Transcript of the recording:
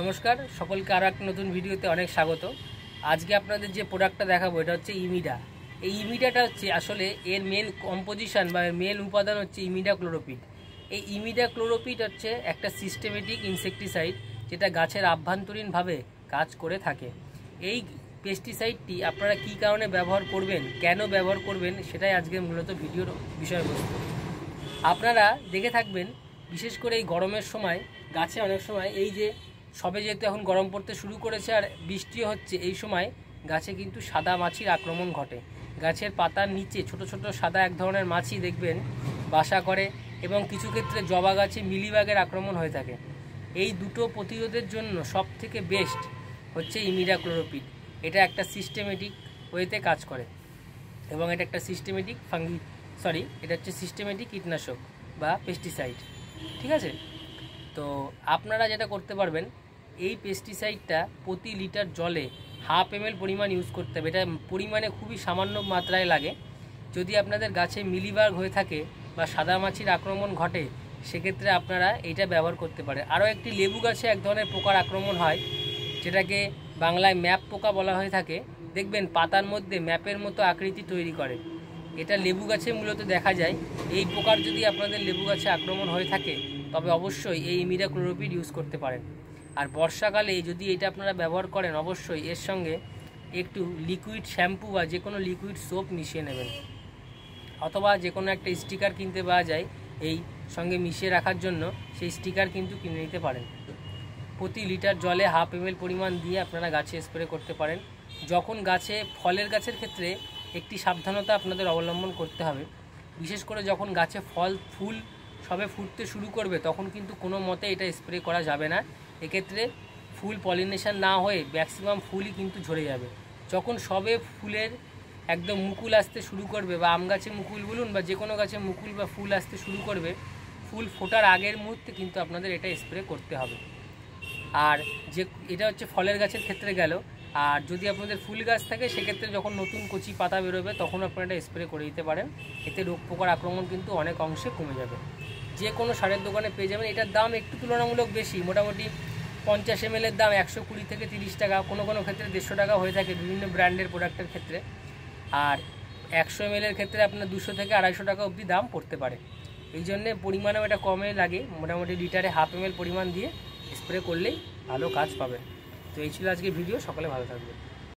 নমস্কার সকলকে আরো একটা নতুন ভিডিওতে অনেক স্বাগত। আজকে আপনাদের যে প্রোডাক্টটা দেখাবো এটা হচ্ছে ইমিডা। এই ইমিডাটা হচ্ছে আসলে এর মেন কম্পোজিশন বা মেন উপাদান হচ্ছে ইমিডাক্লোরোপিড। এই ইমিডাক্লোরোপিড হচ্ছে একটা সিস্টেমেটিক ইনসেকটিসাইড যেটা গাছের আভ্যন্তরীণভাবে কাজ করে থাকে। এই পেস্টিসাইডটি আপনারা কী কারণে ব্যবহার করবেন, কেন ব্যবহার করবেন, সেটাই আজকের মূলত ভিডিওর বিষয়বস্তু। আপনারা দেখে থাকবেন বিশেষ করে এই গরমের সময় গাছে অনেক সময় এই যে সবে যেহেতু এখন গরম পড়তে শুরু করেছে আর বৃষ্টিও হচ্ছে, এই সময় গাছে কিন্তু সাদা মাছির আক্রমণ ঘটে। গাছের পাতার নিচে ছোট ছোট সাদা এক ধরনের মাছি দেখবেন বাসা করে এবং কিছু ক্ষেত্রে জবা গাছে মিলিবাগের আক্রমণ হয়ে থাকে। এই দুটো প্রতিরোধের জন্য সবথেকে বেস্ট হচ্ছে ইমিডাক্লোরোপিড। এটা একটা সিস্টেমেটিক ওয়েতে কাজ করে এবং এটা একটা সিস্টেমেটিক এটা হচ্ছে সিস্টেমেটিক কীটনাশক বা পেস্টিসাইড। ঠিক আছে, তো আপনারা যেটা করতে পারবেন, এই পেস্টিসাইডটা প্রতি লিটার জলে 1/2 ml পরিমাণ ইউজ করতে হবে। এটা পরিমাণে খুবই সামান্য মাত্রায় লাগে। যদি আপনাদের গাছে মিলিবাগ হয়ে থাকে বা সাদা মাছির আক্রমণ ঘটে, সেক্ষেত্রে আপনারা এইটা ব্যবহার করতে পারেন। আরও একটি লেবু গাছে এক ধরনের পোকার আক্রমণ হয়, যেটাকে বাংলায় ম্যাপ পোকা বলা হয়ে থাকে। দেখবেন পাতার মধ্যে ম্যাপের মতো আকৃতি তৈরি করে। এটা লেবু গাছে মূলত দেখা যায়। এই পোকার যদি আপনাদের লেবু গাছে আক্রমণ হয়ে থাকে তবে অবশ্যই এই ইমিডাক্লোরোপিড ইউজ করতে পারেন। আর বর্ষাকালে যদি এটা আপনারা ব্যবহার করেন, অবশ্যই এর সঙ্গে একটু লিকুইড শ্যাম্পু বা যে কোনো লিকুইড সোপ মিশিয়ে নেবেন, অথবা যে কোনো একটা স্টিকার কিনতে পাওয়া যায় এই সঙ্গে মিশিয়ে রাখার জন্য, সেই স্টিকার কিন্তু কিনে নিতে পারেন। প্রতি লিটার জলে 1/2 ml পরিমাণ দিয়ে আপনারা গাছে স্প্রে করতে পারেন। যখন গাছে ফলের গাছের ক্ষেত্রে একটি সাবধানতা আপনাদের অবলম্বন করতে হবে। বিশেষ করে যখন গাছে ফুল সবে ফুটতে শুরু করবে তখন কিন্তু কোনো মতে এটা স্প্রে করা যাবে না। এক্ষেত্রে ফুল পলিনেশন না হয়ে ম্যাক্সিমাম ফুলই কিন্তু ঝরে যাবে। যখন সবে ফুলের একদম মুকুল আসতে শুরু করবে, বা আম গাছে মুকুল বলুন বা যে কোনো গাছে মুকুল বা ফুল আসতে শুরু করবে, ফুল ফোটার আগের মুহূর্তে কিন্তু আপনাদের এটা স্প্রে করতে হবে। আর যে এটা হচ্ছে ফলের গাছের ক্ষেত্রে গেল। আর যদি আপনাদের ফুল গাছ থাকে সেক্ষেত্রে যখন নতুন কচি পাতা বেরোবে তখন আপনারা এটা স্প্রে করে দিতে পারেন। এতে রোগ পোকার আক্রমণ কিন্তু অনেক অংশে কমে যাবে। যে কোনো সারের দোকানে পেয়ে যাবেন। এটার দাম একটু তুলনামূলক বেশি, মোটামুটি 50 ml এর দাম 120 থেকে 30 টাকা, কোনো কোনো ক্ষেত্রে 150 টাকা হয়ে থাকে বিভিন্ন ব্র্যান্ডের প্রোডাক্টের ক্ষেত্রে। আর 100 ml এর ক্ষেত্রে আপনার 200 থেকে 250 টাকা অবধি দাম পড়তে পারে। এই জন্যে পরিমাণেও এটা কমে লাগে, মোটামুটি লিটারে 1/2 ml পরিমাণ দিয়ে স্প্রে করলেই ভালো কাজ পাবেন। তো এই ছিল আজকে ভিডিও। সকলে ভালো থাকবে।